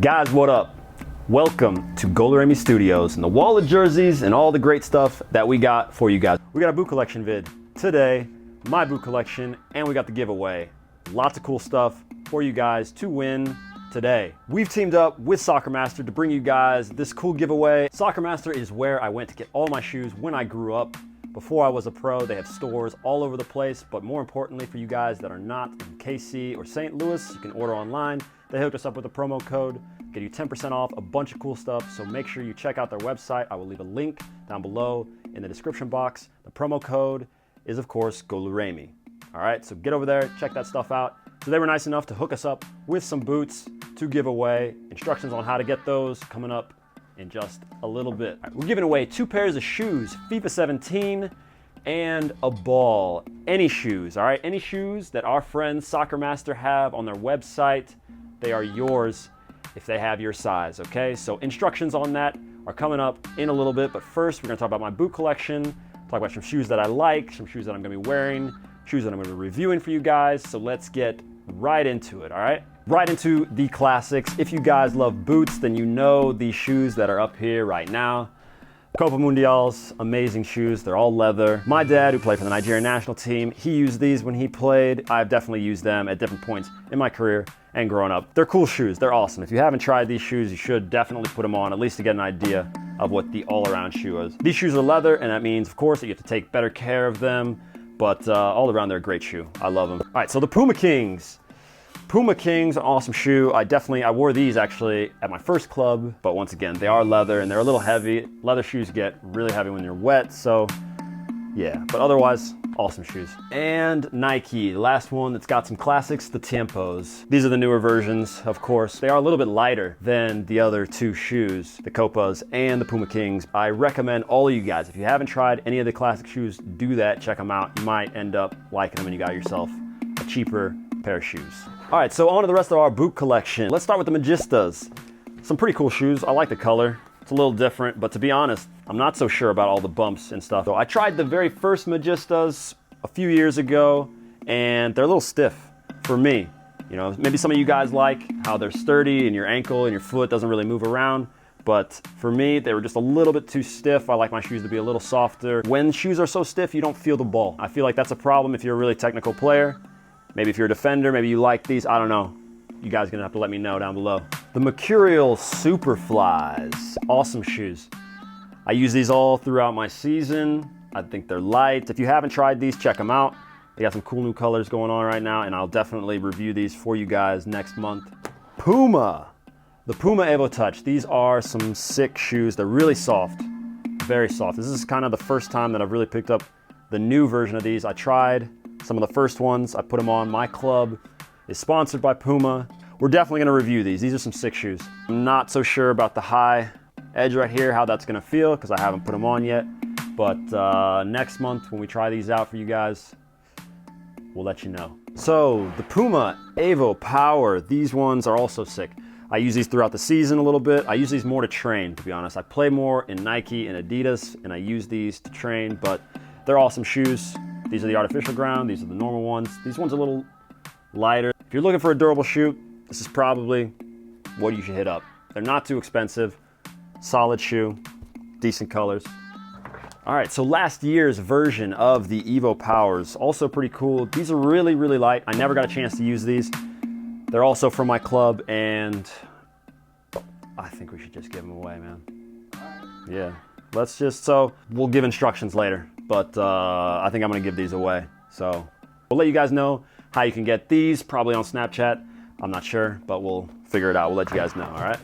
Guys, what up? Welcome to GOLUREMI'S Studios and the wall of jerseys and all the great stuff that we got for you guys. We got a boot collection vid today, my boot collection, and we got the giveaway. Lots of cool stuff for you guys to win today. We've teamed up with Soccer Master to bring you guys this cool giveaway. Soccer Master is where I went to get all my shoes when I grew up. Before I was a pro, they have stores all over the place, but more importantly for you guys that are not in KC or St. Louis, you can order online. They hooked us up with a promo code, get you 10% off, a bunch of cool stuff, so make sure you check out their website. I will leave a link down below in the description box. The promo code is, of course, GOLUREMI. All right, so get over there, check that stuff out. So they were nice enough to hook us up with some boots to give away. Instructions on how to get those coming up in just a little bit. All right, we're giving away 2 pairs of shoes, FIFA 17 and a ball. Any shoes, all right? Any shoes that our friends Soccer Master have on their website, they are yours if they have your size, okay? So instructions on that are coming up in a little bit, but first we're gonna talk about my boot collection, talk about some shoes that I like, some shoes that I'm gonna be wearing, shoes that I'm gonna be reviewing for you guys. So let's get right into it, all right? Right into the classics. If you guys love boots, then you know these shoes that are up here right now. Copa Mundials, amazing shoes. They're all leather. My dad, who played for the Nigerian national team, he used these when he played. I've definitely used them at different points in my career and growing up. They're cool shoes. They're awesome. If you haven't tried these shoes, you should definitely put them on, at least to get an idea of what the all-around shoe is. These shoes are leather, and that means, of course, that you have to take better care of them, but all around they're a great shoe. I love them. All right, so the Puma Kings. Puma Kings, an awesome shoe. I wore these actually at my first club, but once again, they are leather and they're a little heavy. Leather shoes get really heavy when you're wet, so yeah, but otherwise, awesome shoes. And Nike, the last one that's got some classics, the Tiempos. These are the newer versions, of course. They are a little bit lighter than the other 2 shoes, the Copas and the Puma Kings. I recommend all of you guys, if you haven't tried any of the classic shoes, do that, check them out. You might end up liking them and you got yourself a cheaper pair of shoes. All right, so on to the rest of our boot collection. Let's start with the Magistas. Some pretty cool shoes. I like the color. It's a little different, but to be honest, I'm not so sure about all the bumps and stuff. So I tried the very first Magistas a few years ago, and they're a little stiff for me. You know, maybe some of you guys like how they're sturdy and your ankle and your foot doesn't really move around, but for me, they were just a little bit too stiff. I like my shoes to be a little softer. When shoes are so stiff, you don't feel the ball. I feel like that's a problem if you're a really technical player. Maybe if you're a defender, maybe you like these, I don't know. You guys are gonna have to let me know down below. The Mercurial Superflies, awesome shoes. I use these all throughout my season. I think they're light. If you haven't tried these, check them out. They got some cool new colors going on right now, and I'll definitely review these for you guys next month. Puma, the Puma Evo Touch. These are some sick shoes. They're really soft, very soft. This is kind of the first time that I've really picked up the new version of these. I tried some of the first ones, I put them on. My club is sponsored by Puma. We're definitely gonna review these. These are some sick shoes. I'm not so sure about the high edge right here, how that's gonna feel, because I haven't put them on yet. But next month when we try these out for you guys, we'll let you know. So the Puma Evo Power, these ones are also sick. I use these throughout the season a little bit. I use these more to train, to be honest. I play more in Nike and Adidas, and I use these to train, but they're awesome shoes. These are the artificial ground, these are the normal ones. These ones are a little lighter. If you're looking for a durable shoe, this is probably what you should hit up. They're not too expensive, solid shoe, decent colors. All right, so last year's version of the Evo Powers, also pretty cool. These are really, really light. I never got a chance to use these. They're also from my club, and I think we should just give them away, man. Yeah, so we'll give instructions later. But I think I'm gonna give these away. So we'll let you guys know how you can get these, probably on Snapchat. I'm not sure, but we'll figure it out. We'll let you guys know, all right?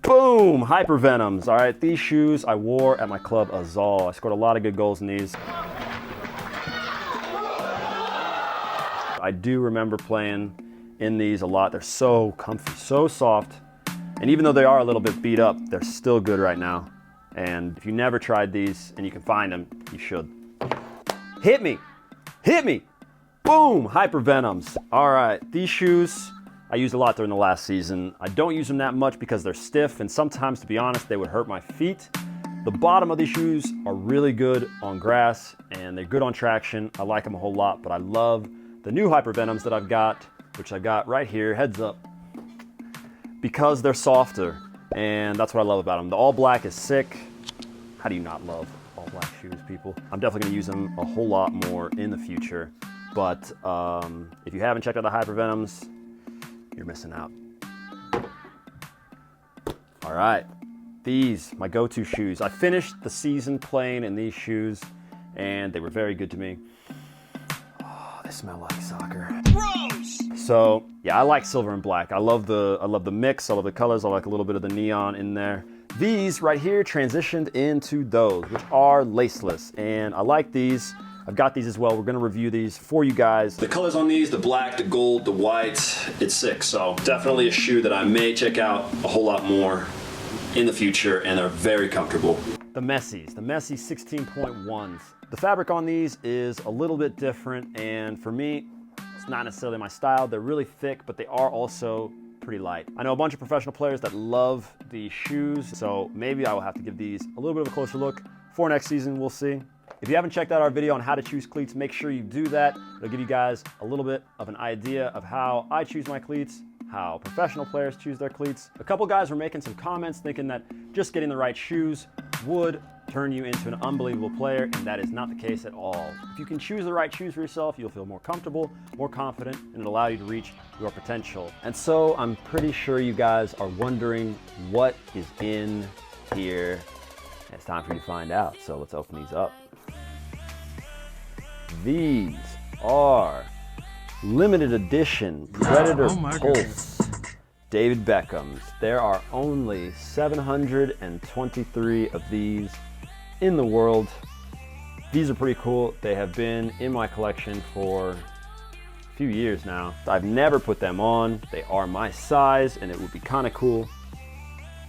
Boom, Hypervenoms. All right, these shoes I wore at my club Azal. I scored a lot of good goals in these. I do remember playing in these a lot. They're so comfy, so soft. And even though they are a little bit beat up, they're still good right now. And if you never tried these and you can find them, you should. Hit me, boom, Hypervenoms. All right, these shoes I used a lot during the last season. I don't use them that much because they're stiff, and sometimes, to be honest, they would hurt my feet. The bottom of these shoes are really good on grass and they're good on traction. I like them a whole lot, but I love the new Hypervenoms that I've got, which I've got right here, heads up. because they're softer, and that's what I love about them. The all black is sick. How do you not love all black shoes, people? I'm definitely gonna use them a whole lot more in the future, but if you haven't checked out the Hypervenoms, you're missing out. All right, these, my go-to shoes. I finished the season playing in these shoes, and they were very good to me. Oh, they smell like soccer. Gross! So, yeah, I like silver and black. I love the mix, I love the colors, I like a little bit of the neon in there. These right here transitioned into those, which are laceless, and I like these. I've got these as well. We're gonna review these for you guys. The colors on these, the black, the gold, the white, it's sick. So definitely a shoe that I may check out a whole lot more in the future, and they're very comfortable. The Messi 16.1s. The fabric on these is a little bit different, and for me, it's not necessarily my style. They're really thick, but they are also pretty light. I know a bunch of professional players that love these shoes, so maybe I will have to give these a little bit of a closer look for next season. We'll see. If you haven't checked out our video on how to choose cleats, make sure you do that. It'll give you guys a little bit of an idea of how I choose my cleats, how professional players choose their cleats. A couple guys were making some comments thinking that just getting the right shoes would turn you into an unbelievable player, and that is not the case at all. If you can choose the right shoes for yourself, you'll feel more comfortable, more confident, and it'll allow you to reach your potential. And so I'm pretty sure you guys are wondering what is in here. It's time for you to find out, so let's open these up. These are limited edition Predator Pulse David Beckham's. There are only 723 of these in the world. These are pretty cool. They have been in my collection for a few years now. I've never put them on. They are my size, and it would be kind of cool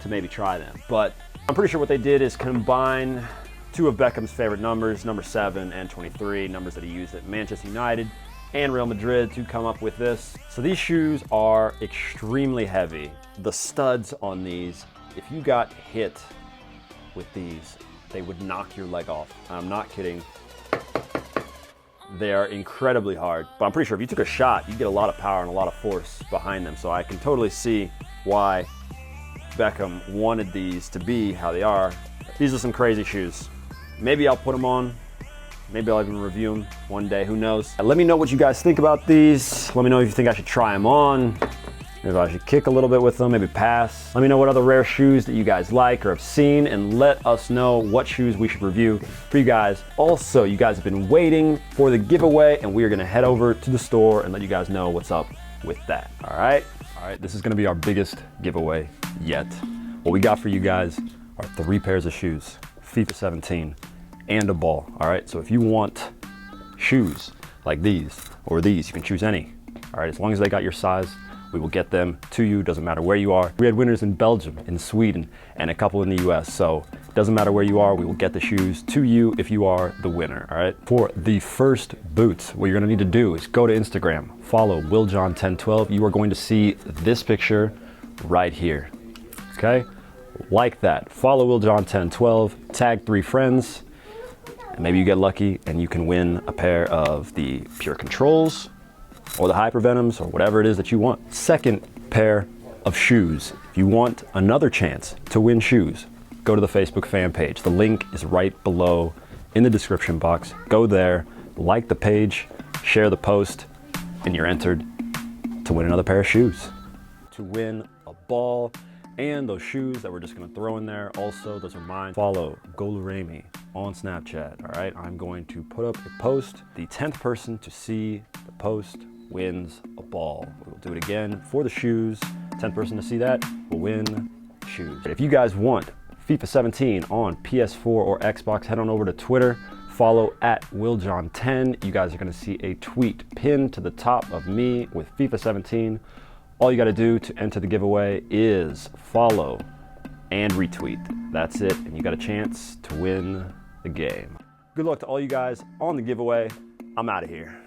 to maybe try them. But I'm pretty sure what they did is combine two of Beckham's favorite numbers, number 7 and 23, numbers that he used at Manchester United and Real Madrid to come up with this. So these shoes are extremely heavy. The studs on these, if you got hit with these, they would knock your leg off. I'm not kidding. They are incredibly hard, but I'm pretty sure if you took a shot, you'd get a lot of power and a lot of force behind them. So I can totally see why Beckham wanted these to be how they are. These are some crazy shoes. Maybe I'll put them on. Maybe I'll even review them one day, who knows. Let me know what you guys think about these. Let me know if you think I should try them on. Maybe I should kick a little bit with them, maybe pass. Let me know what other rare shoes that you guys like or have seen, and let us know what shoes we should review for you guys. Also, you guys have been waiting for the giveaway, and we are gonna head over to the store and let you guys know what's up with that, all right? All right, this is gonna be our biggest giveaway yet. What we got for you guys are 3 pairs of shoes, FIFA 17, and a ball, all right? So if you want shoes like these or these, you can choose any, all right? As long as they got your size, we will get them to you, doesn't matter where you are. We had winners in Belgium, in Sweden, and a couple in the US, so it doesn't matter where you are, we will get the shoes to you if you are the winner, all right? For the first boots, what you're gonna need to do is go to Instagram, follow WillJohn1012. You are going to see this picture right here, okay? Like that, follow WillJohn1012, tag 3 friends, and maybe you get lucky and you can win a pair of the Pure Controls or the Hypervenoms or whatever it is that you want. Second pair of shoes. If you want another chance to win shoes, go to the Facebook fan page. The link is right below in the description box. Go there, like the page, share the post, and you're entered to win another pair of shoes. To win a ball and those shoes that we're just gonna throw in there. Also, those are mine. Follow GOLUREMI'S on Snapchat, all right? I'm going to put up a post. The 10th person to see the post wins a ball. We will do it again for the shoes. 10th person to see that will win shoes. If you guys want FIFA 17 on PS4 or Xbox, head on over to Twitter, follow at WillJohn10. You guys are gonna see a tweet pinned to the top of me with FIFA 17. All you gotta do to enter the giveaway is follow and retweet. That's it, and you got a chance to win the game. Good luck to all you guys on the giveaway. I'm out of here.